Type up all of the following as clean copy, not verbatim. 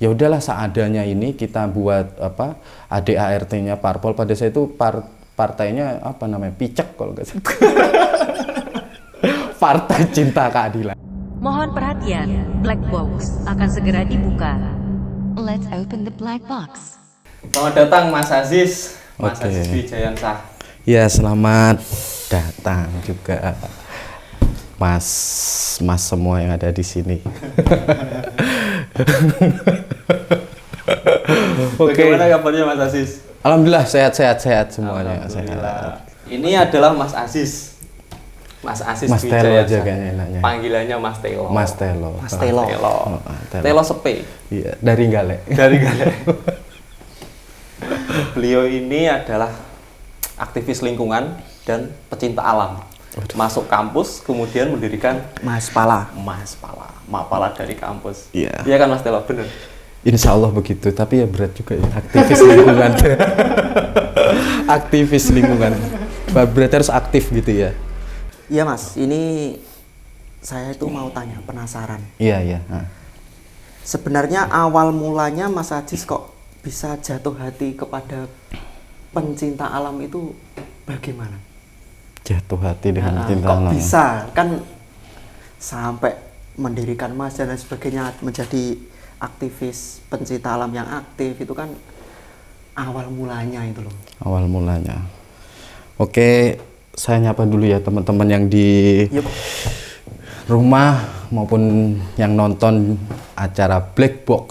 ya udahlah seadanya ini kita buat apa ADART-nya parpol. Pada saya itu partainya apa namanya, Picek kalau nggak salah. Partai Cinta Keadilan. Mohon perhatian, black box akan segera dibuka. Let's open the black box. Selamat datang Mas Aziz, Mas Oke. Aziz Wijayansyah. Ya, selamat datang juga Mas semua yang ada di sini. Bagaimana kabarnya Mas Aziz? Alhamdulillah sehat semuanya. Alhamdulillah. Ini adalah Mas Aziz. Mas Aziz Mas Telo Wijayansyah. aja kayaknya enaknya. Panggilannya Mas Telo. Mas Telo. Mas Telo. Telo. Telo Sepe. Iya, dari Gale. Dari Gale. Beliau ini adalah aktivis lingkungan dan pecinta alam. Masuk kampus, kemudian mendirikan Mapala dari kampus. Iya. Iya kan Mas Telo, bener? Insya Allah begitu, tapi ya berat juga ya aktivis lingkungan. Aktivis lingkungan. Berarti harus aktif gitu ya. Iya Mas, ini saya itu mau tanya, penasaran. Iya. Sebenarnya awal mulanya Mas Aziz kok bisa jatuh hati kepada pencinta alam itu bagaimana? Jatuh hati dengan cinta Kok alam. bisa? Kan sampai mendirikan Mas dan lain sebagainya, menjadi aktivis pencinta alam yang aktif itu kan awal mulanya itu loh. Awal mulanya. Oke, saya nyapa dulu ya teman-teman yang di Yup. rumah maupun yang nonton acara Black Box.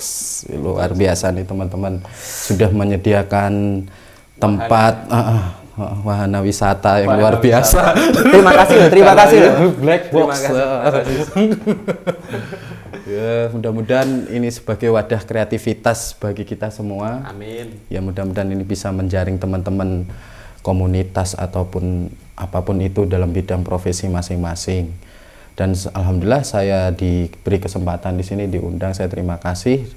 Luar biasa nih teman-teman, sudah menyediakan tempat wahana wisata yang luar biasa. Terima kasih. Black Box. Terima kasih, Mas Aziz. Ya, mudah-mudahan ini sebagai wadah kreativitas bagi kita semua. Amin. Ya, mudah-mudahan ini bisa menjaring teman-teman komunitas ataupun apapun itu dalam bidang profesi masing-masing. Dan alhamdulillah saya diberi kesempatan di sini, diundang. Saya terima kasih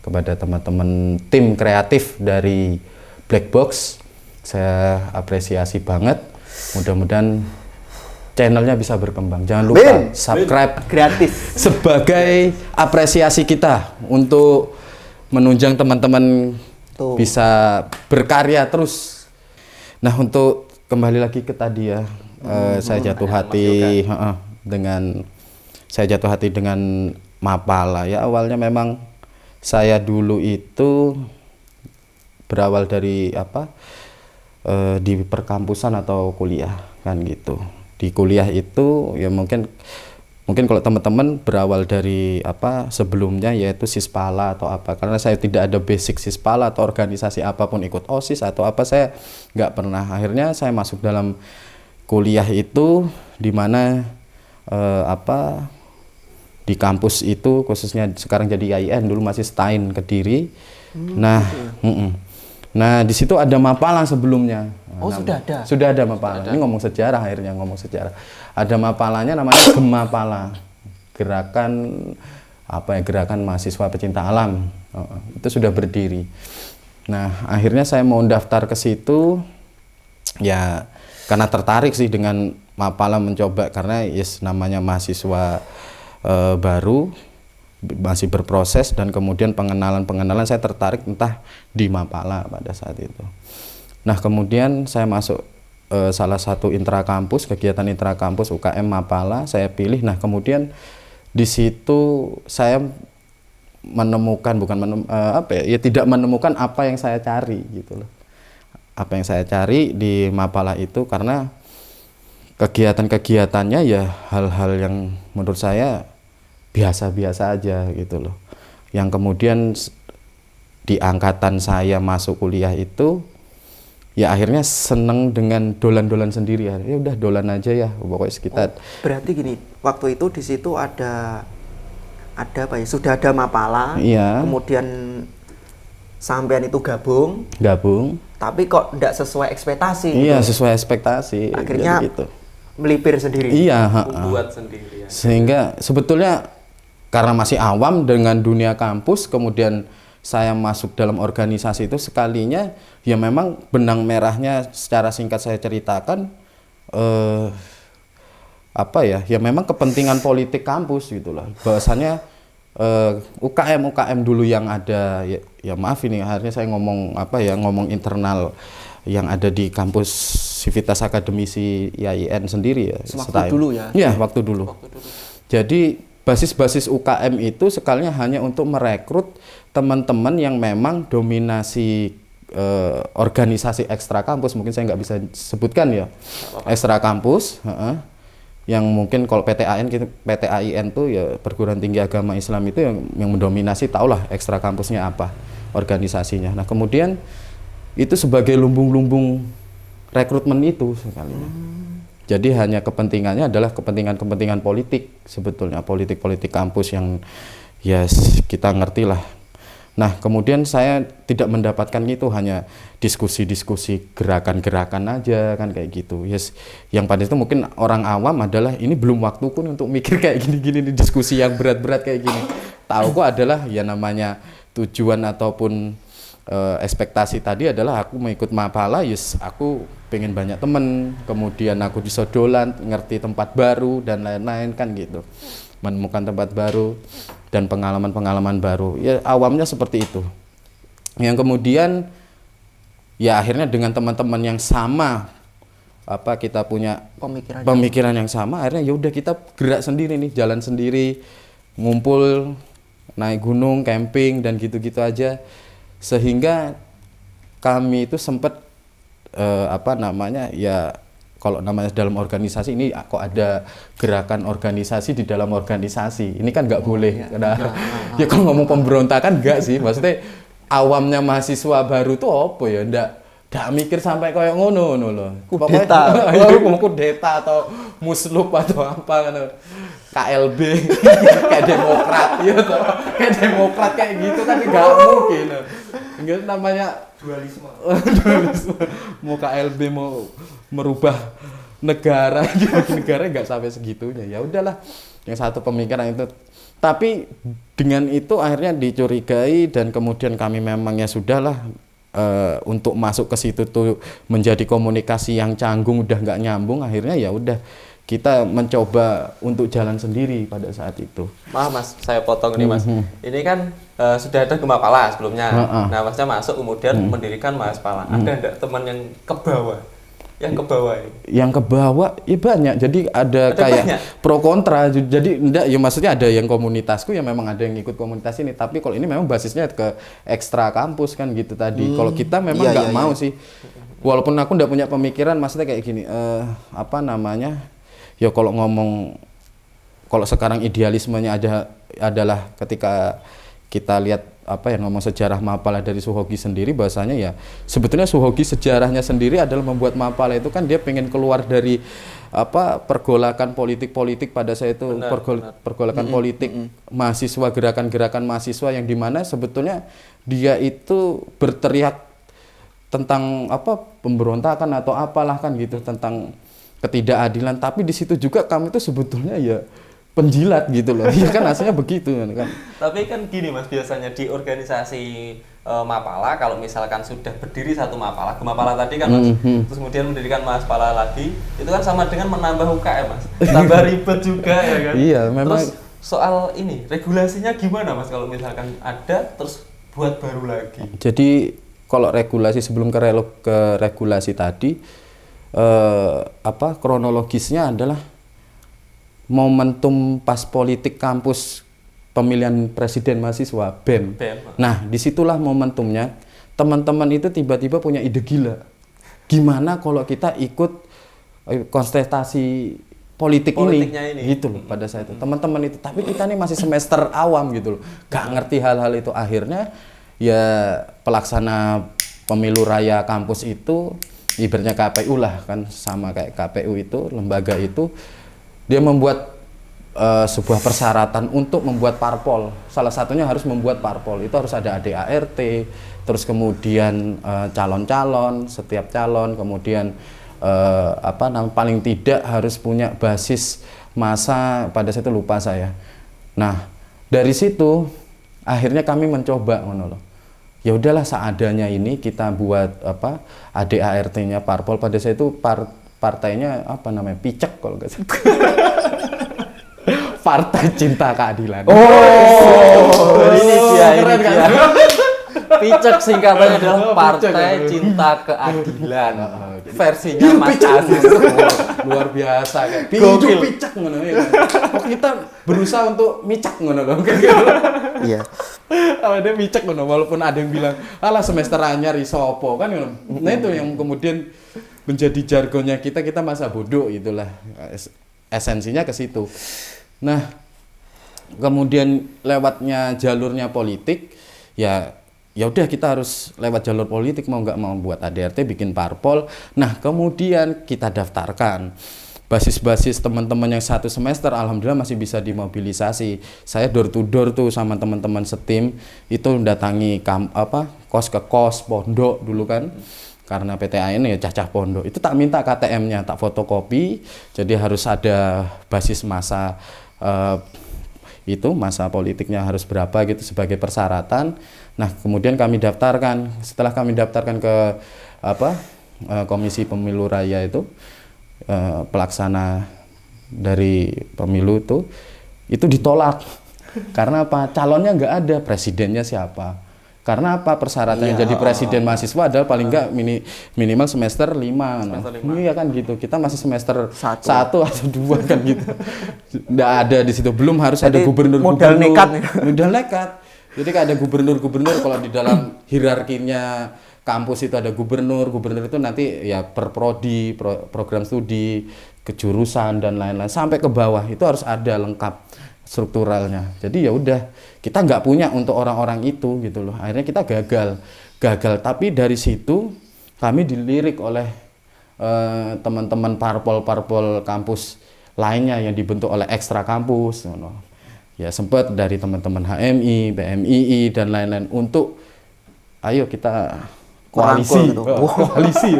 kepada teman-teman tim kreatif dari Black Box. Saya apresiasi banget. Mudah-mudahan channelnya bisa berkembang. Jangan lupa subscribe Gratis. sebagai apresiasi kita untuk menunjang teman-teman Tuh. bisa berkarya terus. Nah, untuk kembali lagi ke tadi ya, saya jatuh hati dengan Mapala. Ya, awalnya memang saya dulu itu berawal dari di perkampusan atau kuliah kan gitu. Di kuliah itu ya mungkin kalau teman-teman berawal dari sebelumnya yaitu Sispala atau apa, karena saya tidak ada basic Sispala atau organisasi apapun, ikut OSIS atau apa, saya nggak pernah. Akhirnya saya masuk dalam kuliah itu di mana di kampus itu khususnya sekarang jadi IAIN, dulu masih STAIN Kediri. Nah, di situ ada Mapala sebelumnya. Oh, sudah ada? Sudah ada Mapala. Ini ngomong sejarah, akhirnya ngomong sejarah. Ada Mapalanya namanya Gemapala. Gerakan mahasiswa pecinta alam. Itu sudah berdiri. Nah, akhirnya saya mau daftar ke situ. Ya, karena tertarik sih dengan Mapala, mencoba karena namanya mahasiswa baru, masih berproses, dan kemudian pengenalan saya tertarik entah di Mapala pada saat itu. Nah, kemudian saya masuk salah satu intrakampus, kegiatan intrakampus UKM Mapala, saya pilih. Nah, kemudian di situ saya menemukan tidak menemukan apa yang saya cari gitu loh. Apa yang saya cari di Mapala itu, karena kegiatan-kegiatannya ya hal-hal yang menurut saya biasa-biasa aja gitu loh. Yang kemudian di angkatan saya masuk kuliah itu ya akhirnya seneng dengan dolan-dolan sendiri. Ya udah dolan aja ya pokoknya sekitar. Berarti gini, waktu itu di situ ada apa ya? Sudah ada Mapala. Iya. Kemudian sampean itu gabung, tapi kok tidak sesuai ekspektasi. Iya, gitu. sesuai ekspektasi. Akhirnya gitu. melipir sendiri. Iya, Membuat sendiri ya. Sehingga sebetulnya karena masih awam dengan dunia kampus, kemudian saya masuk dalam organisasi itu sekalinya, ya memang benang merahnya secara singkat saya ceritakan, ya memang kepentingan politik kampus gitu lah. Bahwasannya UKM dulu yang ada ya maaf ini akhirnya saya ngomong ngomong internal yang ada di kampus Civitas Akademisi IAIN sendiri ya. Waktu dulu ya. Iya, waktu dulu. Jadi basis-basis UKM itu sekalinya hanya untuk merekrut teman-teman yang memang dominasi organisasi ekstra kampus, mungkin saya nggak bisa sebutkan ya, ekstra kampus, yang mungkin kalau PTAIN tuh ya perguruan tinggi agama Islam itu yang mendominasi, tahulah ekstra kampusnya apa organisasinya. Nah kemudian itu sebagai lumbung-lumbung rekrutmen itu sekalinya. Jadi hanya kepentingannya adalah kepentingan politik sebetulnya, politik kampus yang ya kita ngerti lah. Nah kemudian saya tidak mendapatkan itu, hanya diskusi-diskusi gerakan-gerakan aja kan kayak gitu. Yes, yang pada itu mungkin orang awam adalah ini belum waktuku untuk mikir kayak gini-gini, diskusi yang berat-berat kayak gini. Tauku adalah ya namanya tujuan ataupun ekspektasi tadi adalah aku mengikut Mapala, yes aku pengen banyak temen, kemudian aku bisa dolan, ngerti tempat baru dan lain-lain kan gitu, menemukan tempat baru dan pengalaman-pengalaman baru. Ya awamnya seperti itu. Yang kemudian ya akhirnya dengan teman-teman yang sama kita punya pemikiran yang sama, akhirnya ya udah kita gerak sendiri nih, jalan sendiri, ngumpul, naik gunung, camping dan gitu-gitu aja. Sehingga kami itu sempat ya kalau namanya dalam organisasi ini kok ada gerakan organisasi di dalam organisasi, ini kan nggak boleh. Ya kalau ngomong pemberontakan enggak sih, maksudnya awamnya mahasiswa baru tuh apa ya, ndak mikir sampai kayak ngono loh. Kudeta, kudeta atau musluk atau apa kan, KLB kayak Demokrat ya, kayak Demokrat kayak gitu kan nggak mungkin. Enggak, namanya dualisme. Mau KLB mau merubah negara nggak sampai segitunya. Ya udahlah, yang satu pemikiran itu. Tapi dengan itu akhirnya dicurigai dan kemudian kami memang ya sudahlah untuk masuk ke situ tuh menjadi komunikasi yang canggung, udah nggak nyambung. Akhirnya ya udah kita mencoba untuk jalan sendiri pada saat itu. Maaf Mas, saya potong nih Mas. Ini kan sudah ada Gemapala sebelumnya. Nah Masnya masuk kemudian mendirikan Mahaspala. Ada enggak teman yang ke bawah? Yang ke bawah ini? Yang ke bawah ya banyak. Jadi ada kayak banyak pro kontra. Jadi enggak ya, maksudnya ada yang komunitasku yang memang ada yang ikut komunitas ini. Tapi kalau ini memang basisnya ke ekstra kampus kan gitu tadi. Kalau kita memang nggak mau sih. Walaupun aku enggak punya pemikiran, maksudnya kayak gini. Ya kalau sekarang idealismenya adalah ketika kita lihat ngomong sejarah Mapala dari Suhogi sendiri, bahasanya ya sebetulnya Suhogi sejarahnya sendiri adalah membuat Mapala itu kan dia pengen keluar dari pergolakan politik pada saya itu, pergolakan politik mahasiswa, gerakan-gerakan mahasiswa yang dimana sebetulnya dia itu berteriak tentang pemberontakan atau apalah kan gitu, tentang ketidakadilan, tapi di situ juga kami itu sebetulnya ya penjilat gitu loh. Ya kan aslinya begitu kan. Tapi kan gini Mas, biasanya di organisasi Mapala kalau misalkan sudah berdiri satu Mapala, Gemapala tadi kan Mas, terus kemudian mendirikan Mahaspala lagi, itu kan sama dengan menambah UKM Mas. Tambah ribet juga ya kan. Iya, memang. Terus soal ini regulasinya gimana Mas kalau misalkan ada terus buat baru lagi? Jadi kalau regulasi sebelum ke regulasi tadi kronologisnya adalah momentum pas politik kampus pemilihan presiden mahasiswa BEM. Nah disitulah momentumnya teman-teman itu tiba-tiba punya ide gila, gimana kalau kita ikut kontestasi politiknya ini gitu loh. Pada saat itu teman-teman itu, tapi kita nih masih semester awam gitu loh, gak ngerti hal-hal itu. Akhirnya ya pelaksana pemilu raya kampus itu ibaratnya KPU lah kan, sama kayak KPU itu, lembaga itu dia membuat sebuah persyaratan untuk membuat parpol. Salah satunya harus membuat parpol, itu harus ada ADART, terus kemudian calon-calon, setiap calon, kemudian paling tidak harus punya basis massa, pada saat itu lupa saya. Nah dari situ akhirnya kami mencoba ya udahlah seadanya ini kita buat ADART-nya parpol. Pada saat itu partainya picek kalau nggak salah. Partai Cinta Keadilan. ini dia. Picek singkatannya adalah Picek, Partai aduh. Cinta Keadilan. Versinya Mas Aziz. Luar biasa kayak Gokil. picak ngono ya. Kok kita berusaha untuk micak ngono loh. Iya. Ada micak ngono walaupun ada yang bilang alah semester anyar iso apa kan ngono. Nah itu yang kemudian menjadi jargonnya kita masa bodoh itulah. Esensinya ke situ. Nah, kemudian lewatnya jalurnya politik ya udah kita harus lewat jalur politik mau nggak mau buat ADRT bikin parpol. Nah kemudian kita daftarkan basis-basis teman-teman yang satu semester alhamdulillah masih bisa dimobilisasi. Saya door to door tuh sama teman-teman setim itu datangi kos ke kos pondok dulu kan karena PTAN ya cacah pondok itu tak minta KTM-nya tak fotokopi jadi harus ada basis masa itu masa politiknya harus berapa gitu sebagai persyaratan. Nah kemudian kami daftarkan. Setelah kami daftarkan ke Komisi Pemilu Raya itu pelaksana dari pemilu itu ditolak karena apa? Calonnya nggak ada, presidennya siapa? Karena apa? Persyaratan jadi presiden mahasiswa adalah paling nggak minimal semester 5. Iya kan gitu. Kita masih semester 1 atau 2 kan gitu. Nggak ada di situ. Belum harus ada gubernur. Modal nekat. Modal nekat. Jadi kayak ada gubernur kalau di dalam hierarkinya kampus itu ada gubernur itu nanti ya per prodi, program studi, kejurusan dan lain-lain sampai ke bawah itu harus ada lengkap strukturalnya. Jadi ya udah kita nggak punya untuk orang-orang itu gitu loh. Akhirnya kita gagal. Tapi dari situ kami dilirik oleh teman-teman parpol kampus lainnya yang dibentuk oleh ekstra kampus. Ya sempat dari teman-teman HMI, BMII dan lain-lain untuk ayo kita koalisi, gitu. Koalisi.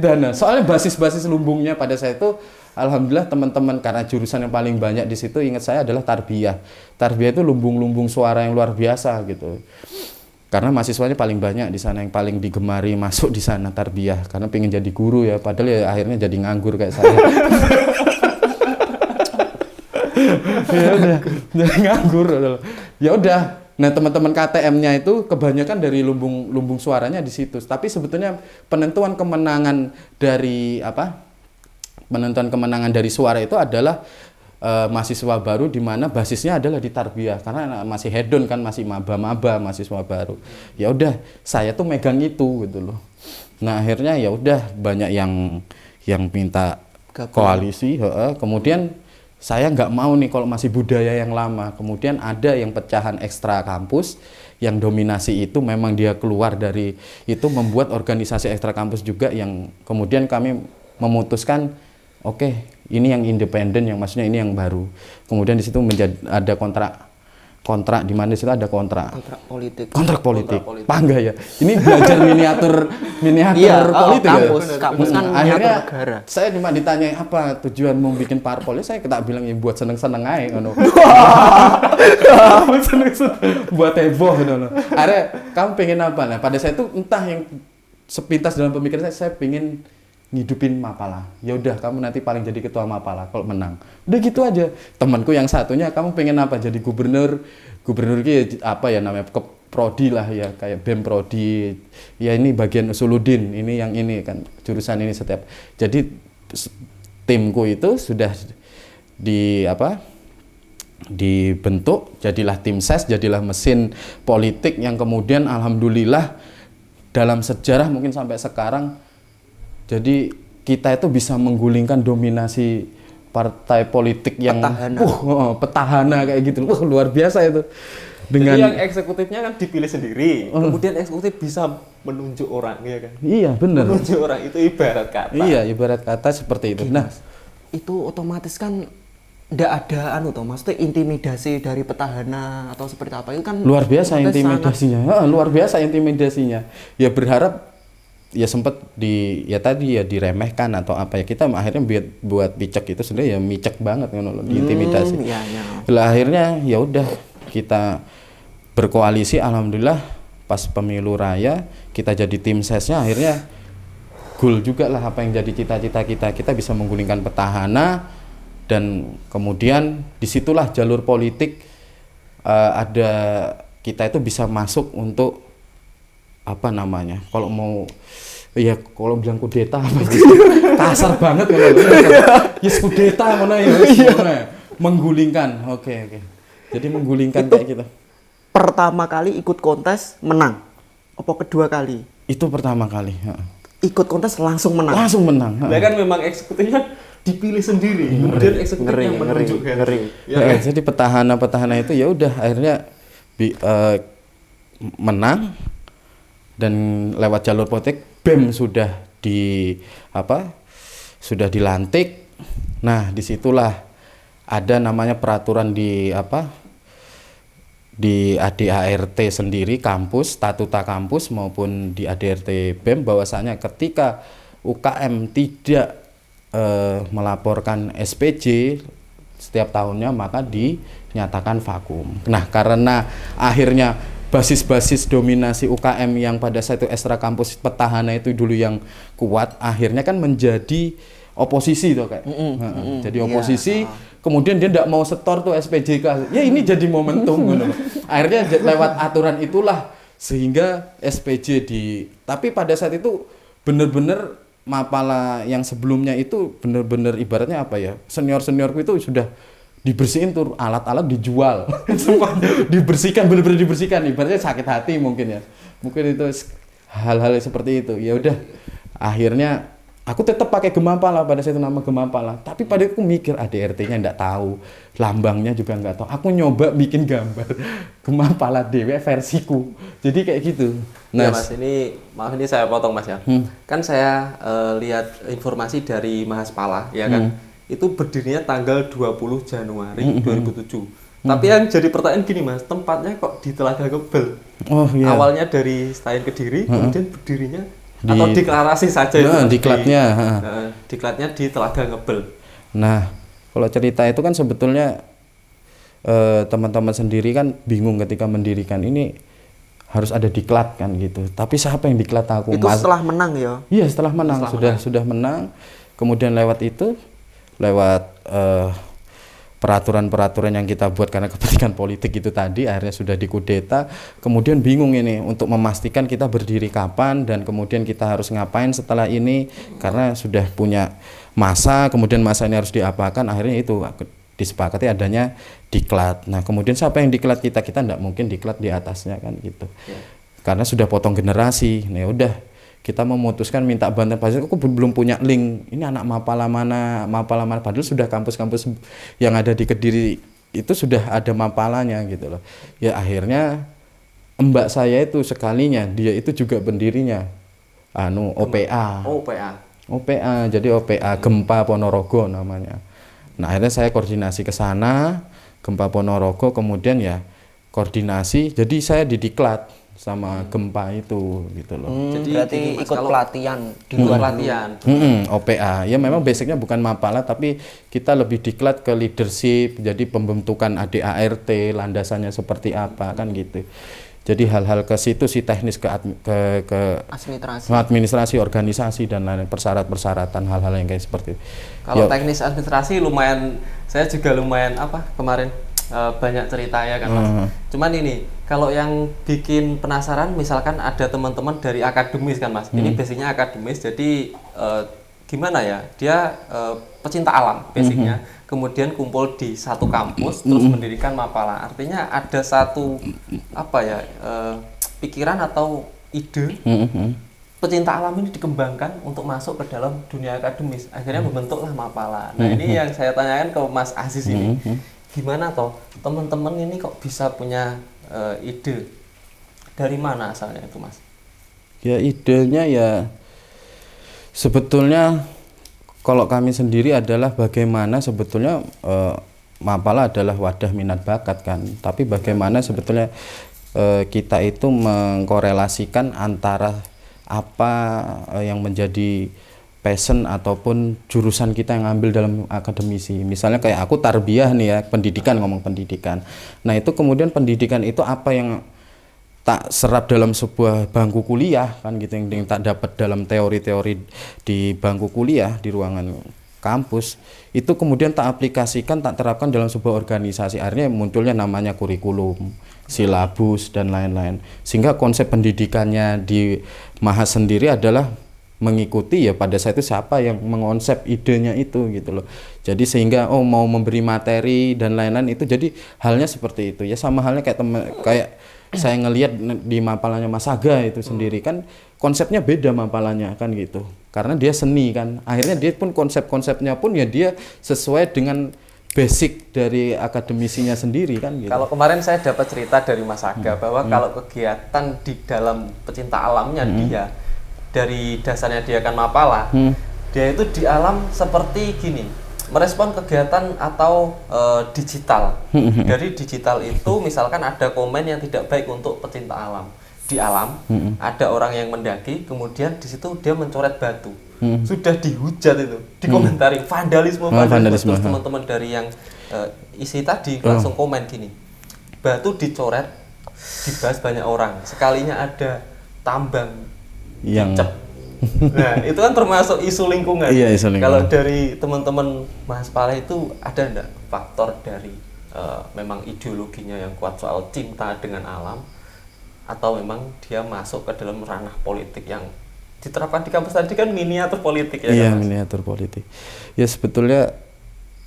Dan soalnya basis lumbungnya pada saya itu alhamdulillah teman-teman karena jurusan yang paling banyak di situ ingat saya adalah tarbiyah. Tarbiyah itu lumbung suara yang luar biasa gitu. Karena mahasiswanya paling banyak di sana yang paling digemari masuk di sana tarbiyah karena pengen jadi guru ya padahal ya akhirnya jadi nganggur kayak saya. Ya udah jadi nganggur. Ya udah. Nah teman-teman KTM-nya itu kebanyakan dari lumbung suaranya di situ. Tapi sebetulnya penentuan kemenangan dari suara itu adalah mahasiswa baru di mana basisnya adalah di tarbiyah karena masih hedon kan masih maba mahasiswa baru. Ya udah saya tuh megang itu gitu loh. Nah akhirnya ya udah banyak yang minta koalisi. Kemudian saya nggak mau nih kalau masih budaya yang lama. Kemudian ada yang pecahan ekstra kampus yang dominasi itu memang dia keluar dari itu membuat organisasi ekstra kampus juga yang kemudian kami memutuskan oke, ini yang independen yang maksudnya ini yang baru. Kemudian di situ ada kontrak di mana di situ ada kontrak politik. Bangga ya. Ini belajar miniatur politik kampus kan akhirnya negara. Saya cuma ditanya apa tujuanmu bikin parpol? Saya tak bilang ya buat seneng-seneng aja ngono. Buat heboh ngono. Akhirnya kamu pengen apa? Nah, pada saya itu entah yang sepintas dalam pemikiran saya pengen ngidupin Mapala. Ya udah kamu nanti paling jadi ketua Mapala kalau menang. Udah gitu aja. Temanku yang satunya kamu pengen apa? Jadi gubernur ki apa ya namanya ke prodi lah ya kayak BEM prodi. Ya ini bagian Usuludin, ini yang ini kan jurusan ini setiap. Jadi timku itu sudah dibentuk, jadilah tim ses, jadilah mesin politik yang kemudian alhamdulillah dalam sejarah mungkin sampai sekarang jadi kita itu bisa menggulingkan dominasi partai politik yang petahana kayak gitu. Luar biasa itu. Dengan jadi yang eksekutifnya kan dipilih sendiri. Kemudian eksekutif bisa menunjuk orang ya kan. Iya, benar. Menunjuk orang itu ibarat kata. Iya, ibarat kata seperti itu. Nah, itu otomatis kan ndak ada maksudnya intimidasi dari petahana atau seperti apa itu kan luar biasa intimidasinya. Luar biasa intimidasinya. Ya berharap ya sempat diremehkan atau apa ya kita akhirnya buat picek itu sebenarnya ya micek banget kan diintimidasi. Lah akhirnya ya udah kita berkoalisi alhamdulillah pas pemilu raya kita jadi tim sesnya akhirnya goal juga lah apa yang jadi cita-cita kita bisa menggulingkan petahana Dan kemudian disitulah jalur politik ada kita itu bisa masuk untuk apa namanya, kalau mau ya kalau bilang kudeta apa sih? Kasar banget kan yes kudeta mana ya, menggulingkan. Oke. Jadi menggulingkan Itu kayak gitu. pertama kali ikut kontes menang apa kedua kali Itu pertama kali. ikut kontes langsung menang? Langsung menang. Nah kan memang eksekutifnya dipilih sendiri, kemudian eksekutif yang menunjuk kan. Ya, Jadi petahana itu ya udah akhirnya menang, dan lewat jalur politik BEM sudah dilantik. Nah, disitulah ada namanya peraturan di ADART sendiri kampus, statuta kampus maupun di ADART BEM, bahwasanya ketika UKM tidak melaporkan SPJ setiap tahunnya maka dinyatakan vakum. Nah, karena akhirnya basis-basis dominasi UKM yang pada saat itu ekstra kampus petahana itu dulu yang kuat, akhirnya kan menjadi oposisi tuh kayak. Jadi oposisi, kemudian dia tidak mau setor tuh SPJK. Ya ini jadi momentum gitu loh. Akhirnya lewat aturan itulah sehingga SPJ tapi pada saat itu benar-benar Mapala yang sebelumnya itu benar-benar ibaratnya apa ya? Senior-seniorku itu sudah dibersihin tuh, alat-alat dijual. Semua dibersihkan, benar-benar dibersihkan, ibaratnya sakit hati mungkin ya. Mungkin itu hal-hal seperti itu. Ya udah, akhirnya aku tetap pakai Gemapala, pada saat itu nama Gemapala. Tapi pada aku mikir ADRT-nya enggak tahu, lambangnya juga enggak tahu. Aku nyoba bikin gambar Gemapala dewe versiku. Jadi kayak gitu. Nah, ya, Mas, ini maaf ini saya potong Mas ya. Kan saya lihat informasi dari Mahaspala ya kan. Itu berdirinya tanggal 20 Januari 2007. Tapi yang jadi pertanyaan gini Mas, tempatnya kok di Telaga Kebel? Oh iya. Awalnya dari Senayan Kediri, kemudian berdirinya atau deklarasi saja itu diklatnya di Telaga Kebel. Nah, kalau cerita itu kan sebetulnya teman-teman sendiri kan bingung ketika mendirikan ini harus ada diklat kan gitu. Tapi siapa yang diklat aku? Itu setelah menang ya? Iya, setelah menang. Sudah menang. Kemudian lewat peraturan-peraturan yang kita buat karena kepentingan politik itu tadi akhirnya sudah dikudeta. Kemudian bingung ini untuk memastikan kita berdiri kapan dan kemudian kita harus ngapain setelah ini karena sudah punya masa, kemudian masa ini harus diapakan, akhirnya itu disepakati adanya diklat. Nah, kemudian siapa yang diklat kita enggak mungkin diklat di atasnya kan gitu. Karena sudah potong generasi. Nah, udah kita memutuskan minta bantuan. Padahal aku belum punya link. Ini anak Mapala mana. Padahal sudah kampus-kampus yang ada di Kediri itu sudah ada Mapalanya gitu loh. Ya akhirnya mbak saya itu sekalinya dia itu juga pendirinya OPA. OPA. Jadi OPA Gempa Ponorogo namanya. Nah, akhirnya saya koordinasi ke sana Gempa Ponorogo, kemudian ya koordinasi. Jadi saya didiklat sama Gempa itu gitu loh. Jadi berarti Mas, ikut pelatihan di luar pelatihan. OPA. Ya memang basicnya bukan Mapala tapi kita lebih diklat ke leadership. Jadi pembentukan ADART, landasannya seperti apa kan gitu. Jadi hal-hal ke situ sih teknis ke administrasi, organisasi dan lain persyaratan hal-hal yang kayak seperti itu. Kalau teknis administrasi lumayan, saya juga lumayan kemarin banyak cerita ya kan Mas. Cuman ini kalau yang bikin penasaran misalkan ada teman-teman dari akademis kan Mas. Ini basicnya akademis jadi gimana ya? Dia pecinta alam basicnya. Kemudian kumpul di satu kampus terus mendirikan Mapala. Artinya ada satu pikiran atau ide pecinta alam ini dikembangkan untuk masuk ke dalam dunia akademis. Akhirnya membentuklah Mapala. Nah, ini yang saya tanyakan ke Mas Aziz ini. Gimana toh teman-teman ini kok bisa punya ide? Dari mana asalnya itu Mas? Ya idenya ya sebetulnya kalau kami sendiri adalah bagaimana sebetulnya Mapala adalah wadah minat bakat kan. Tapi bagaimana sebetulnya kita itu mengkorelasikan antara apa yang menjadi passion ataupun jurusan kita yang ambil dalam akademisi. Misalnya kayak aku tarbiyah nih ya, pendidikan, ngomong pendidikan. Nah, itu kemudian pendidikan itu apa yang tak serap dalam sebuah bangku kuliah kan gitu, yang tak dapat dalam teori-teori di bangku kuliah di ruangan kampus itu kemudian tak aplikasikan, tak terapkan dalam sebuah organisasi. Akhirnya munculnya namanya kurikulum, silabus dan lain-lain. Sehingga konsep pendidikannya di Mahas sendiri adalah mengikuti ya pada saat itu siapa yang mengonsep idenya itu gitu loh. Jadi sehingga mau memberi materi dan lain-lain itu jadi halnya seperti itu. Ya sama halnya kayak saya ngelihat di mapalanya Mas Aga itu sendiri kan konsepnya beda mapalanya kan gitu. Karena dia seni kan. Akhirnya dia pun konsep-konsepnya pun ya dia sesuai dengan basic dari akademisinya sendiri kan gitu. Kalau kemarin saya dapat cerita dari Mas Aga bahwa kalau kegiatan di dalam pecinta alamnya dia dari dasarnya dia kan mapala, dia itu di alam seperti gini, merespon kegiatan atau digital. Dari digital itu misalkan ada komen yang tidak baik untuk pecinta alam. Di alam ada orang yang mendaki, kemudian di situ dia mencoret batu. Sudah dihujat itu, dikomentari vandalisme. Terus teman-teman dari yang isi tadi langsung komen gini, batu dicoret, dibahas banyak orang. Sekalinya ada tambang yang nah itu kan termasuk isu lingkungan. Iya, isu lingkungan. Kalau dari teman-teman Mahaspala itu ada enggak faktor dari memang ideologinya yang kuat soal cinta dengan alam, atau memang dia masuk ke dalam ranah politik yang diterapkan di kampus tadi kan miniatur politik ya? Iya, kan, Mas? miniatur politik. Ya sebetulnya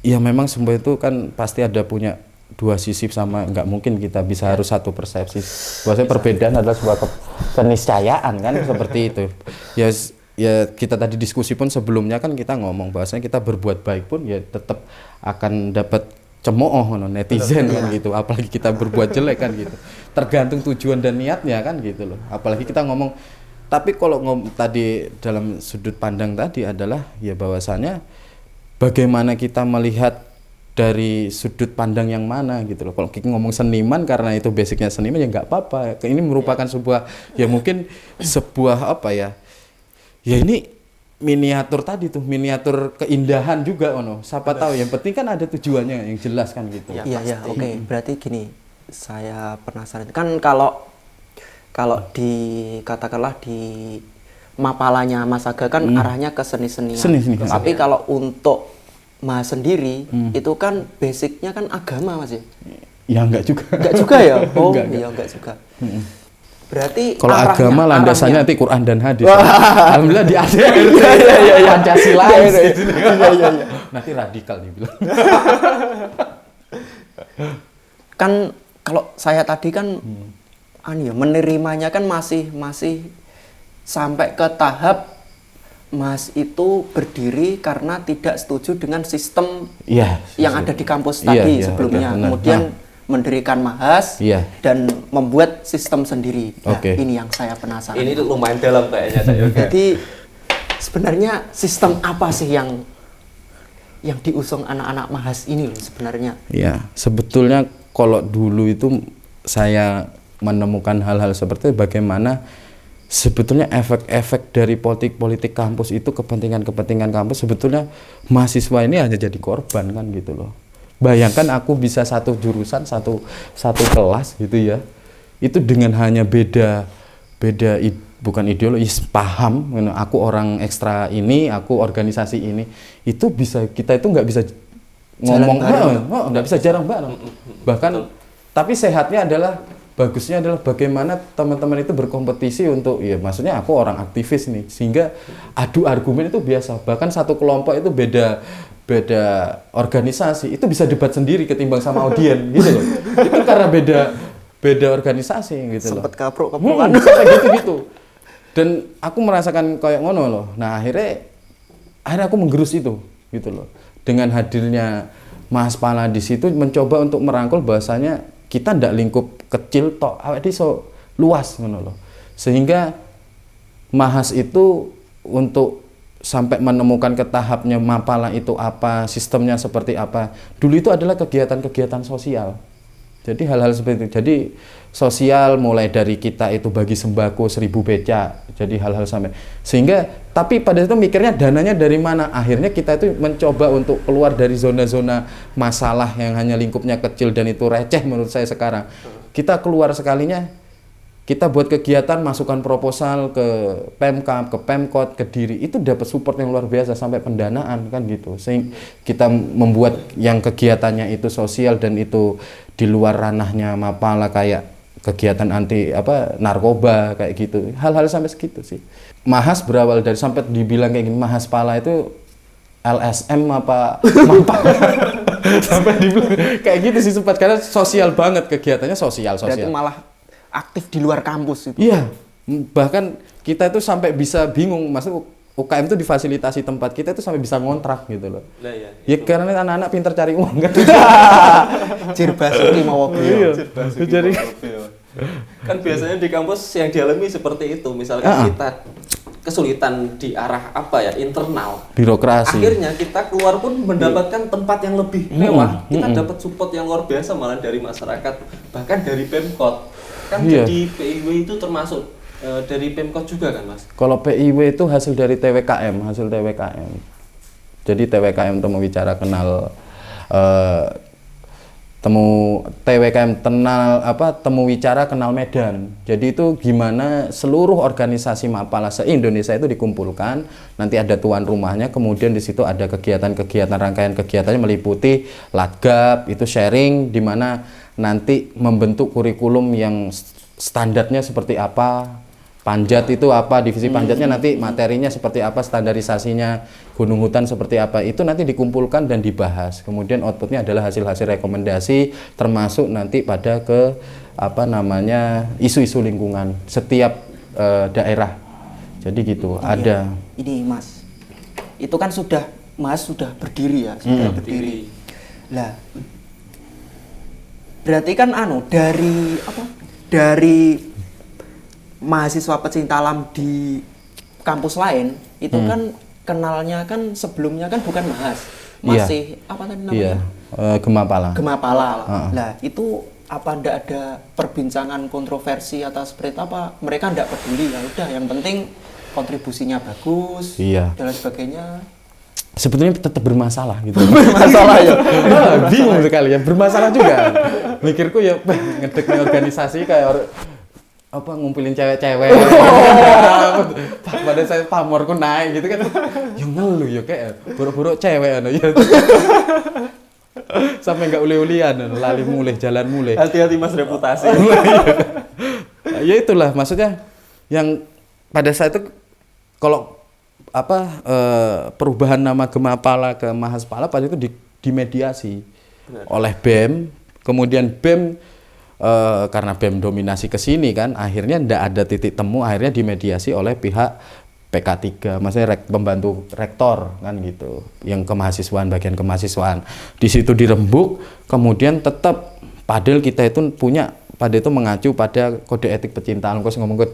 ya memang semua itu kan pasti ada punya dua sisi, sama nggak mungkin kita bisa harus satu persepsi. Bahwasanya perbedaan adalah sebuah keniscayaan kan seperti itu. Ya kita tadi diskusi pun sebelumnya kan kita ngomong bahwasanya kita berbuat baik pun ya tetap akan dapat cemooh netizen kan gitu. Apalagi kita berbuat jelek kan gitu. Tergantung tujuan dan niatnya kan gitu loh. Apalagi kita ngomong, tapi kalau tadi dalam sudut pandang tadi adalah ya bahwasanya bagaimana kita melihat dari sudut pandang yang mana gitu loh. Kalau kita ngomong seniman karena itu basicnya seniman ya nggak apa-apa. Ini merupakan sebuah ya mungkin sebuah apa ya? Ya ini miniatur tadi tuh, miniatur keindahan juga Siapa tahu yang penting kan ada tujuannya yang jelas kan gitu. Iya, oke. Berarti gini, saya penasaran. Kan kalau katakanlah di mapalanya Mas Aga kan arahnya ke seni-senian. Tapi kalau untuk Mas sendiri itu kan basicnya kan agama Mas ya? Ya enggak juga. Enggak juga ya? Oh enggak. enggak juga. Berarti kalau agama landasannya nanti Quran dan hadis. Alhamdulillah di ADR. Iya. Pancasila. Iya. Nanti radikal nih bilang. Kan kalau saya tadi kan menerimanya kan masih sampai ke tahap Mas itu berdiri karena tidak setuju dengan sistem yang ada di kampus tadi sebelumnya. Kemudian mendirikan Mahas dan membuat sistem sendiri. Nah, ini yang saya penasaran. Ini lumayan dalam kayaknya saya. Jadi sebenarnya sistem apa sih yang diusung anak-anak Mahas ini loh sebenarnya? Ya, sebetulnya kalau dulu itu saya menemukan hal-hal seperti itu, bagaimana sebetulnya efek-efek dari politik kampus itu, kepentingan kampus, sebetulnya mahasiswa ini hanya jadi korban kan gitu loh. Bayangkan aku bisa satu jurusan, satu kelas gitu ya, itu dengan hanya beda bukan ideologi, paham, aku orang ekstra ini, aku organisasi ini, itu bisa, kita itu nggak bisa ngomong, nggak bisa jarang bareng. Bahkan tapi sehatnya adalah, bagusnya adalah bagaimana teman-teman itu berkompetisi untuk, ya maksudnya aku orang aktivis nih, sehingga adu argumen itu biasa. Bahkan satu kelompok itu beda organisasi, itu bisa debat sendiri ketimbang sama audien gitu loh. Itu karena beda organisasi gitu loh. Sempet kaprok-kaprokan. gitu. Dan aku merasakan kayak ngono loh. Nah, akhirnya aku menggerus itu gitu loh. Dengan hadirnya Mahaspala di situ mencoba untuk merangkul bahasanya kita ndak lingkup kecil tok, awake iso luas ngono loh. Sehingga Mahas itu untuk sampai menemukan ke tahapnya mapala itu apa, sistemnya seperti apa. Dulu itu adalah kegiatan-kegiatan sosial. Jadi hal-hal seperti itu. Jadi sosial mulai dari kita itu bagi sembako 1000 becak. Jadi hal-hal sampai sehingga, tapi pada itu mikirnya dananya dari mana? Akhirnya kita itu mencoba untuk keluar dari zona-zona masalah yang hanya lingkupnya kecil dan itu receh menurut saya sekarang. Kita keluar sekalinya kita buat kegiatan, masukkan proposal ke Pemkab, ke Pemkot, Kediri, itu dapat support yang luar biasa sampai pendanaan kan gitu. Sehingga kita membuat yang kegiatannya itu sosial dan itu di luar ranahnya Mapala, kayak kegiatan anti narkoba kayak gitu. Hal-hal sampai segitu sih. Mahas berawal dari sampai dibilang kayak gini, Mahas Pala itu LSM apa Mapala. Sampai dibilang kayak gitu sih sempat, karena sosial banget kegiatannya, sosial. Berarti malah aktif di luar kampus itu. Iya, bahkan kita itu sampai bisa bingung, maksud UKM itu difasilitasi tempat, kita itu sampai bisa ngontrak gitu loh. Lah ya. Ya karena anak-anak pintar cari uang kan. Cirbasuki mau Iya. Jadi Kan biasanya di kampus yang dialami seperti itu, misalkan kita kesulitan di arah internal, birokrasi. akhirnya kita keluar pun mendapatkan tempat yang lebih mewah, kita dapat support yang luar biasa malah dari masyarakat, bahkan dari Pemkot kan. Iya. Jadi PIW itu termasuk dari Pemkot juga kan Mas? Kalau PIW itu hasil dari TWKM, Jadi TWKM temu wicara kenal temu wicara kenal Medan. Jadi itu gimana seluruh organisasi Mapala se-Indonesia itu dikumpulkan, nanti ada tuan rumahnya, kemudian di situ ada kegiatan-kegiatan, rangkaian kegiatannya meliputi latgab, itu sharing di mana nanti membentuk kurikulum yang standarnya seperti apa, panjat itu apa, divisi panjatnya nanti materinya seperti apa, standarisasinya, gunung hutan seperti apa, itu nanti dikumpulkan dan dibahas. Kemudian outputnya adalah hasil-hasil rekomendasi, termasuk nanti pada ke isu-isu lingkungan setiap daerah. Jadi gitu. Ada. Ini Mas, itu kan Mas sudah berdiri ya, sudah berdiri. Lah, berarti kan dari mahasiswa pecinta alam di kampus lain itu kan kenalnya kan sebelumnya kan bukan masih apa tadi namanya? Gemapala. Lah itu apa ndak ada perbincangan kontroversi atas seperti apa? Mereka ndak peduli, ya udah yang penting kontribusinya bagus dan lain sebagainya. Sebetulnya tetap bermasalah gitu. Bermasalah ya. Bingung sekali ya, bermasalah juga. Mikirku ya ngedek organisasi kayak ngumpulin cewek-cewek. Pada saya pamorku naik gitu kan. Ya ngeluh ya kayak buruk-buruk cewek ya. Sampai enggak uli-ulian, lali mulih, jalan mulih. Hati-hati Mas, reputasi. Ya itulah maksudnya yang pada saat itu kalau perubahan nama Gemapala ke Mahaspala pada itu dimediasi oleh BEM, kemudian BEM karena BEM dominasi ke sini kan, akhirnya tidak ada titik temu, akhirnya dimediasi oleh pihak PK3, maksudnya pembantu rektor kan gitu, yang kemahasiswaan, bagian kemahasiswaan. Di situ dirembuk, kemudian tetap padahal kita itu pada itu mengacu pada kode etik pecinta alam. Kalau ngomong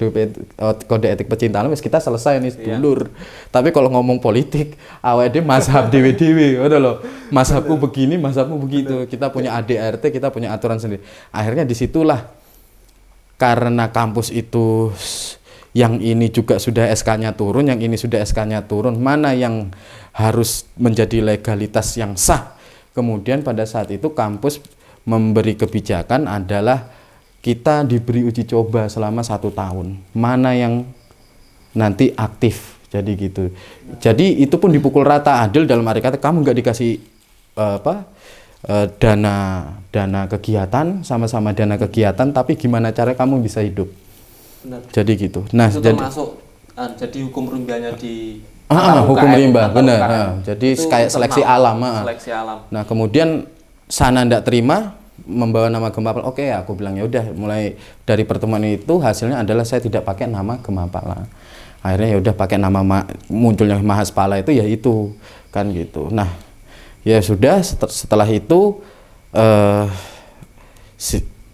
kode etik pecinta alam, kita selesai nih dulur. Tapi kalau ngomong politik, awalnya mazhab dewe-dewe, udah loh. Mazhabku begini, mazhabku begitu. Kita punya ADRT, kita punya aturan sendiri. Akhirnya disitulah karena kampus itu yang ini juga sudah SK-nya turun, yang ini sudah SK-nya turun, mana yang harus menjadi legalitas yang sah. Kemudian pada saat itu kampus memberi kebijakan adalah kita diberi uji coba selama 1 tahun, mana yang nanti aktif, jadi gitu. Jadi itu pun dipukul rata, adil dalam arti kata kamu nggak dikasih dana kegiatan, sama-sama dana kegiatan, tapi gimana cara kamu bisa hidup. Benar. Jadi gitu. Nah, itu termasuk jadi hukum rimbanya di hukum rimba, benar. Jadi kayak seleksi alam. Seleksi alam. Nah, kemudian sana ndak terima, membawa nama Gemapala. Oke, aku bilang ya udah, mulai dari pertemuan itu hasilnya adalah saya tidak pakai nama Gemapala. Akhirnya ya udah pakai nama munculnya Mahaspala itu ya itu kan gitu. Nah, ya sudah setelah itu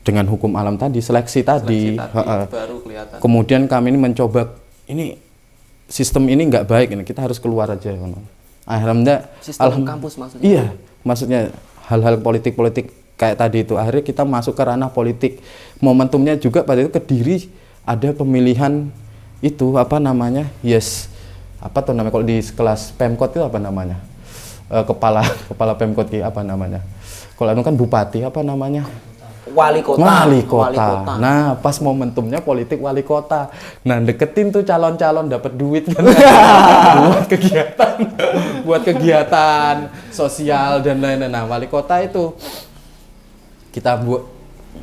dengan hukum alam tadi, seleksi tadi baru kelihatan. Kemudian kami ini mencoba, ini sistem ini nggak baik, ini kita harus keluar aja. Akhirnya sistem kampus maksudnya. Iya, maksudnya hal-hal politik kayak tadi itu, akhirnya kita masuk ke ranah politik. Momentumnya juga pada itu Kediri ada pemilihan itu kalau di kelas Pemkot itu apa namanya, kepala Pemkot apa namanya, kalau itu kan bupati apa namanya, wali kota. Wali kota. Nah, pas momentumnya politik wali kota. Nah, deketin tuh calon-calon dapat duit kan. buat kegiatan sosial dan lain-lain. Nah, wali kota itu kita buat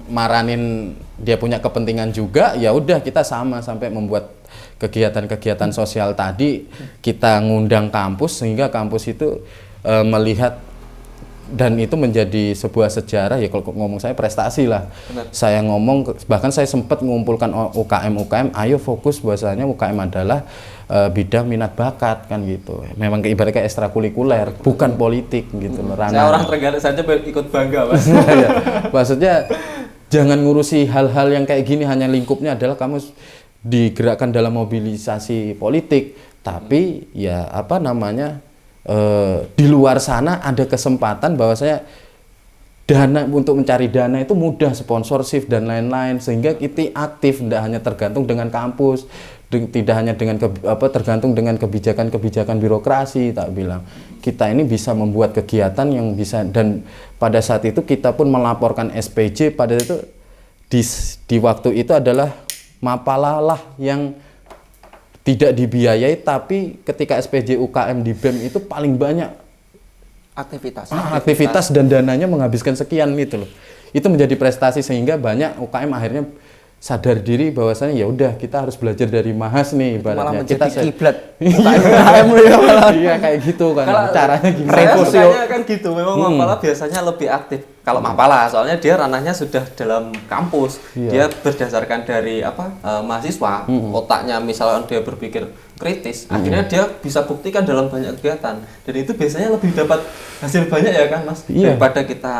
maranin dia punya kepentingan juga, ya udah kita sama sampai membuat kegiatan-kegiatan sosial tadi, kita ngundang kampus sehingga kampus itu melihat dan itu menjadi sebuah sejarah ya kalau ngomong saya prestasi lah. Benar. Saya ngomong bahkan saya sempat mengumpulkan UKM, ayo fokus bahwasanya UKM adalah bidang minat bakat kan gitu. Memang ibaratnya ekstrakurikuler, bukan politik gitu loh. Saya orang Trenggalek saja ikut bangga, Mas. Ya, maksudnya jangan ngurusi hal-hal yang kayak gini, hanya lingkupnya adalah kamu digerakkan dalam mobilisasi politik, tapi ya apa namanya di luar sana ada kesempatan bahwa saya dana untuk mencari dana itu mudah, sponsorship dan lain-lain, sehingga kita aktif, tidak hanya tergantung dengan kampus, tidak hanya dengan tergantung dengan kebijakan-kebijakan birokrasi. Tak bilang kita ini bisa membuat kegiatan yang bisa, dan pada saat itu kita pun melaporkan SPJ pada itu di waktu itu adalah Mapala lah yang tidak dibiayai, tapi ketika SPJ UKM di BEM itu paling banyak aktivitas dan dananya menghabiskan sekian gitu loh. Itu menjadi prestasi sehingga banyak UKM akhirnya sadar diri bahwasanya ya udah kita harus belajar dari Mahas nih ibaratnya. Malah menjadi kiblat UKM ya malah. Iya kayak gitu kan. Caranya gimana? Saya kan gitu. Memang Mapala biasanya lebih aktif. Kalau Mapala soalnya dia ranahnya sudah dalam kampus. Iya. Dia berdasarkan dari mahasiswa, otaknya misalkan dia berpikir kritis, akhirnya dia bisa buktikan dalam banyak kegiatan. Dan itu biasanya lebih dapat hasil banyak ya kan, Mas? Iya. Daripada kita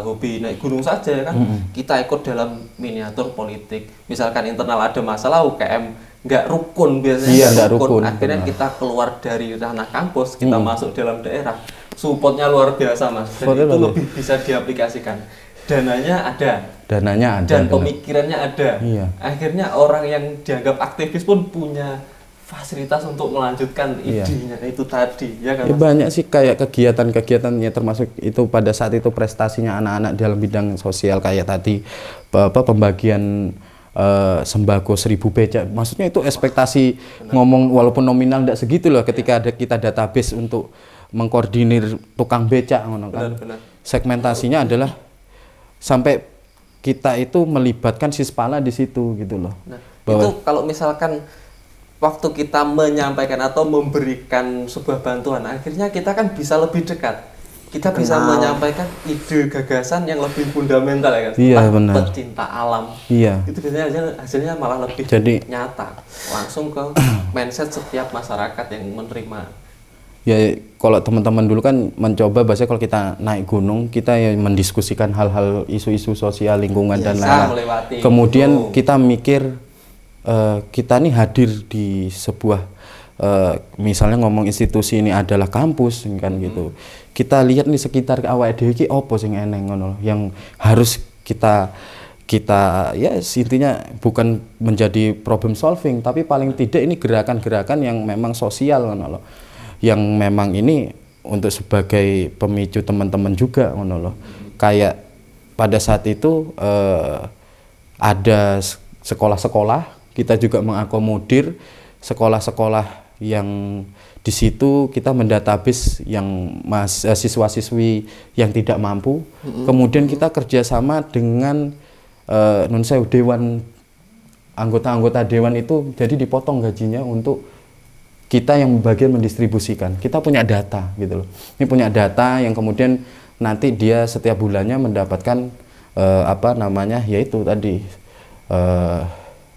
hobi naik gunung saja ya kan. Kita ikut dalam miniatur politik. Misalkan internal ada masalah UKM nggak rukun biasanya. Iya, nggak rukun. Akhirnya kita keluar dari ranah kampus, kita masuk dalam daerah. Supportnya luar biasa, Mas. Dan itu lebih bisa diaplikasikan. Dananya ada. Dan pemikirannya ada. Iya. Akhirnya orang yang dianggap aktivis pun punya fasilitas untuk melanjutkan idenya itu tadi, ya kan? Ya, banyak sih kayak kegiatan-kegiatannya, termasuk itu pada saat itu prestasinya anak-anak dalam bidang sosial kayak tadi pembagian sembako 1000 becak. Maksudnya itu ekspektasi ngomong walaupun nominal tidak segitu loh ketika ada kita database untuk mengkoordinir tukang becak ngono kan. Benar. Segmentasinya adalah sampai kita itu melibatkan Sispala di situ gitu loh. Nah, itu kalau misalkan waktu kita menyampaikan atau memberikan sebuah bantuan, akhirnya kita kan bisa lebih dekat. Kita bisa menyampaikan ide gagasan yang lebih fundamental ya kan. Iya, benar. Pecinta alam. Iya. Itu biasanya hasilnya malah lebih nyata, langsung ke mindset setiap masyarakat yang menerima. Ya kalau teman-teman dulu kan mencoba bahasa kalau kita naik gunung kita ya mendiskusikan hal-hal isu-isu sosial lingkungan dan lain-lain. Kemudian kita mikir kita nih hadir di sebuah misalnya ngomong institusi ini adalah kampus kan gitu. Kita lihat nih sekitar awake dhewe iki opo sing eneng ngono yang harus kita ya intinya bukan menjadi problem solving tapi paling tidak ini gerakan-gerakan yang memang sosial ngono loh. Yang memang ini untuk sebagai pemicu teman-teman juga ngono loh. Kayak pada saat itu ada sekolah-sekolah, kita juga mengakomodir sekolah-sekolah yang di situ kita mendatabase yang siswa-siswi yang tidak mampu. Kemudian kita kerjasama dengan dewan, anggota-anggota dewan itu jadi dipotong gajinya untuk kita yang bagian mendistribusikan. Kita punya data gitu loh. Ini punya data yang kemudian nanti dia setiap bulannya mendapatkan yaitu tadi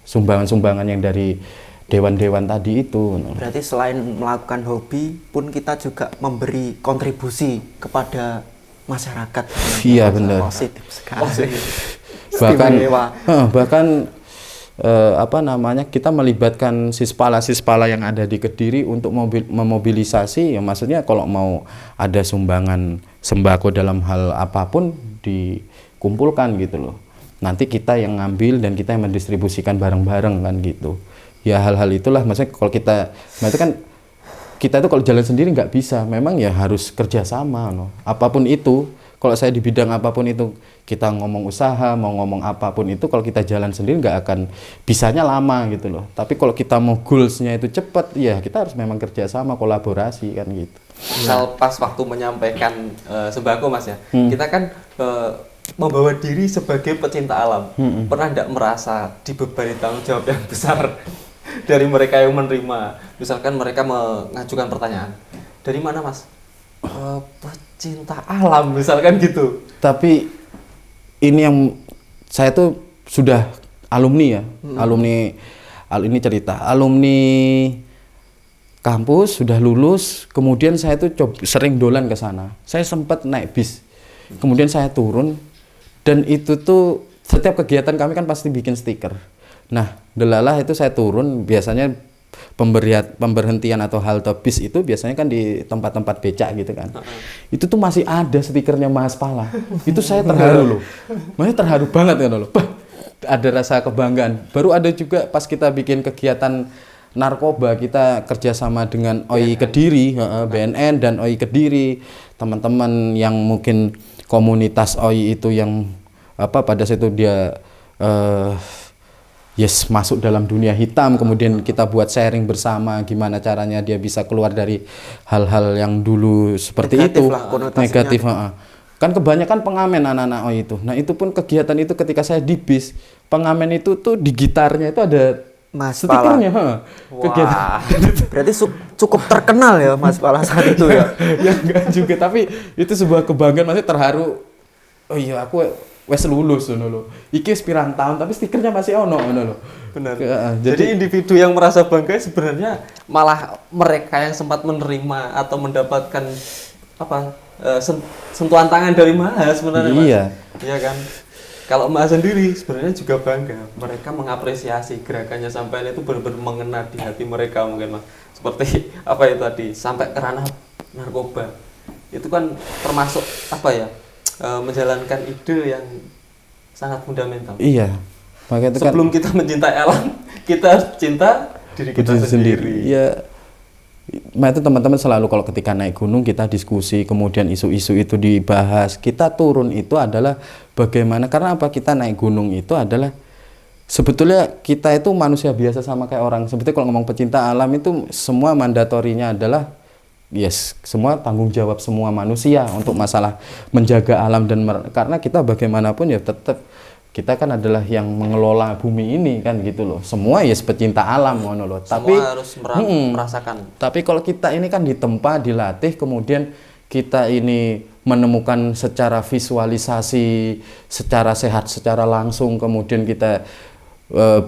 sumbangan-sumbangan yang dari dewan-dewan tadi itu. Berarti selain melakukan hobi pun kita juga memberi kontribusi kepada masyarakat. Iya benar. Positif sekali. bahkan kita melibatkan Sispala yang ada di Kediri untuk memobilisasi ya, maksudnya kalau mau ada sumbangan sembako dalam hal apapun dikumpulkan gitu loh. Nanti kita yang ngambil dan kita yang mendistribusikan bareng-bareng kan gitu. Ya hal-hal itulah maksudnya kalau kita itu kalau jalan sendiri nggak bisa, memang ya harus kerjasama no. Apapun itu, kalau saya di bidang apapun itu kita ngomong usaha, mau ngomong apapun itu kalau kita jalan sendiri nggak akan bisanya lama gitu loh. Tapi kalau kita mau goalsnya itu cepat, ya kita harus memang kerjasama, kolaborasi kan gitu. Misal pas waktu menyampaikan sembako Mas ya, kita kan membawa diri sebagai pecinta alam. Pernah nggak merasa dibebani tanggung jawab yang besar dari mereka yang menerima? Misalkan mereka mengajukan pertanyaan, dari mana Mas? Pecinta alam misalkan gitu. Tapi ini yang saya tuh sudah alumni ya, ini cerita alumni kampus sudah lulus, kemudian saya tuh sering dolan ke sana. Saya sempat naik bis, kemudian saya turun, dan itu tuh setiap kegiatan kami kan pasti bikin stiker. Nah, delalah itu saya turun, biasanya pemberhentian atau halte bis itu biasanya kan di tempat-tempat becak gitu kan. Itu tuh masih ada stikernya Mas Pala. Itu saya terharu loh. Makanya terharu banget kan loh. Ada rasa kebanggaan. Baru ada juga pas kita bikin kegiatan narkoba, kita kerjasama dengan OI Kediri, BNN dan OI Kediri, teman-teman yang mungkin komunitas OI itu yang pada saat itu dia masuk dalam dunia hitam, kemudian kita buat sharing bersama gimana caranya dia bisa keluar dari hal-hal yang dulu seperti negatif itu, lah, negatif. Kan kebanyakan pengamen anak-anak OI itu. Nah itu pun kegiatan itu ketika saya di bis, pengamen itu tuh di gitarnya itu ada Mas stikernya. Wah, berarti cukup terkenal ya Mas Pala saat itu ya. Ya enggak juga, tapi itu sebuah kebanggaan, masih terharu. Oh iya, aku wes lulus ngono lho. Iki wis pirang tahun tapi stikernya masih ono ngono lho. Benar. Jadi individu yang merasa bangga sebenarnya malah mereka yang sempat menerima atau mendapatkan sentuhan tangan dari Mas sebenarnya. Iya. Mas. Iya kan? Kalau Mas sendiri sebenarnya juga bangga. Mereka mengapresiasi gerakannya sampai itu benar-benar mengena di hati mereka mungkin Mas. Seperti apa itu tadi sampai ke ranah narkoba. Itu kan termasuk menjalankan ide yang sangat fundamental. Iya. Makanya itu sebelum kita mencintai alam, kita harus cinta diri kita sendiri. Iya. Nah itu teman-teman selalu kalau ketika naik gunung kita diskusi, kemudian isu-isu itu dibahas. Kita turun itu adalah bagaimana, karena apa kita naik gunung itu adalah sebetulnya kita itu manusia biasa sama kayak orang. Sebetulnya kalau ngomong pecinta alam itu semua mandatorinya adalah semua tanggung jawab semua manusia untuk masalah menjaga alam dan karena kita bagaimanapun ya tetap kita kan adalah yang mengelola bumi ini kan gitu loh. Semua pecinta alam ngono loh. Tapi harus merasakan. Tapi kalau kita ini kan ditempa, dilatih, kemudian kita ini menemukan secara visualisasi, secara sehat, secara langsung, kemudian kita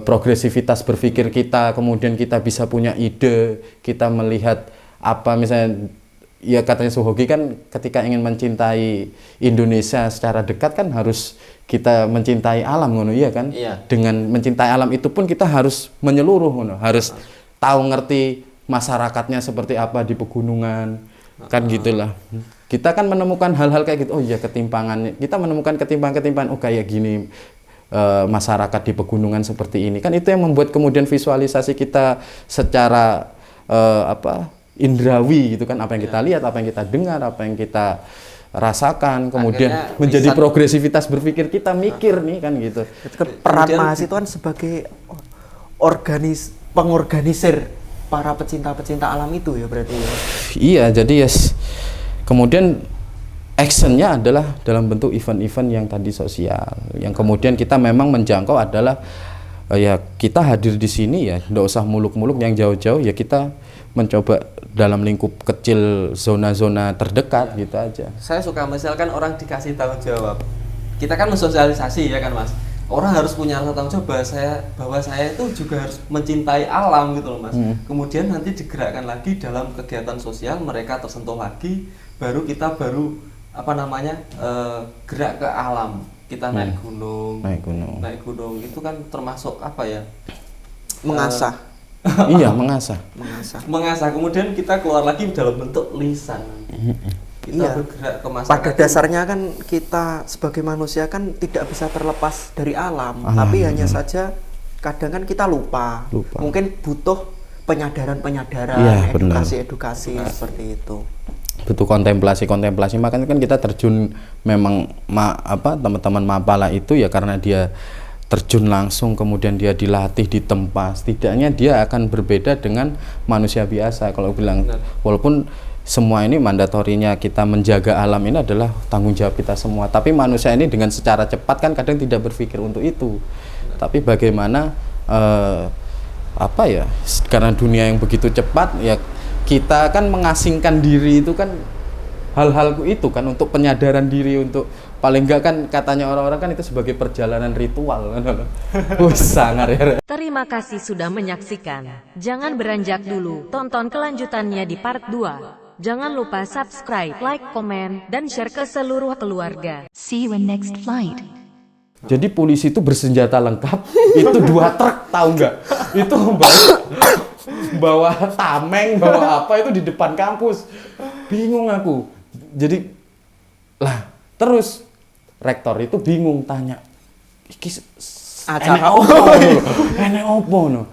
progresivitas berpikir kita, kemudian kita bisa punya ide, kita melihat apa misalnya ya katanya Suhogi kan ketika ingin mencintai Indonesia secara dekat kan harus kita mencintai alam ngono ya kan. Iya. Dengan mencintai alam itu pun kita harus menyeluruh ngono, harus tahu ngerti masyarakatnya seperti apa di pegunungan kan gitulah. Kita kan menemukan hal-hal kayak gitu. Oh iya ketimpangannya. Kita menemukan ketimpangan-ketimpangan oh kayak gini masyarakat di pegunungan seperti ini. Kan itu yang membuat kemudian visualisasi kita secara indrawi gitu kan, apa yang kita lihat, apa yang kita dengar, apa yang kita rasakan, kemudian akhirnya menjadi progresivitas berpikir kita mikir nih kan gitu. Peran Mas itu kan sebagai pengorganisir para pecinta-pecinta alam itu ya berarti ya. Iya, jadi kemudian actionnya adalah dalam bentuk event-event yang tadi sosial, yang kemudian kita memang menjangkau adalah kita hadir di sini ya, nggak usah muluk-muluk yang jauh-jauh ya, kita mencoba dalam lingkup kecil zona-zona terdekat gitu aja. Saya suka misalkan orang dikasih tanggung jawab. Kita kan mensosialisasi ya kan Mas. Orang harus punya rasa tanggung jawab bahwa saya itu juga harus mencintai alam gitu loh Mas. Kemudian nanti digerakkan lagi dalam kegiatan sosial, mereka tersentuh lagi, baru kita gerak ke alam. Kita naik gunung itu kan termasuk mengasah. Iya, mengasah. Kemudian kita keluar lagi dalam bentuk lisan. Kita bergerak ke masyarakat. Pada dasarnya kan kita sebagai manusia kan tidak bisa terlepas dari alam. Tapi hanya saja kadang kan kita lupa. Mungkin butuh penyadaran-penyadaran, edukasi-edukasi seperti itu. butuh kontemplasi, makanya kan kita terjun memang teman-teman Mapala itu ya karena dia terjun langsung, kemudian dia dilatih di tempat, setidaknya dia akan berbeda dengan manusia biasa. Kalau bilang walaupun semua ini mandatorinya kita menjaga alam ini adalah tanggung jawab kita semua, tapi manusia ini dengan secara cepat kan kadang tidak berpikir untuk itu. Tapi bagaimana karena dunia yang begitu cepat ya, kita kan mengasingkan diri itu kan hal-hal itu kan untuk penyadaran diri, untuk paling enggak kan katanya orang-orang kan itu sebagai perjalanan ritual kan. Sangar ya. Terima kasih sudah menyaksikan. Jangan beranjak dulu, tonton kelanjutannya di part 2. Jangan lupa subscribe, like, komen, dan share ke seluruh keluarga. See you in next flight. Jadi polisi itu bersenjata lengkap, itu 2 truk, tahu nggak? Itu bawa tameng, bawa apa itu di depan kampus. Bingung aku. Jadi terus rektor itu bingung tanya, iki acara enek opo no?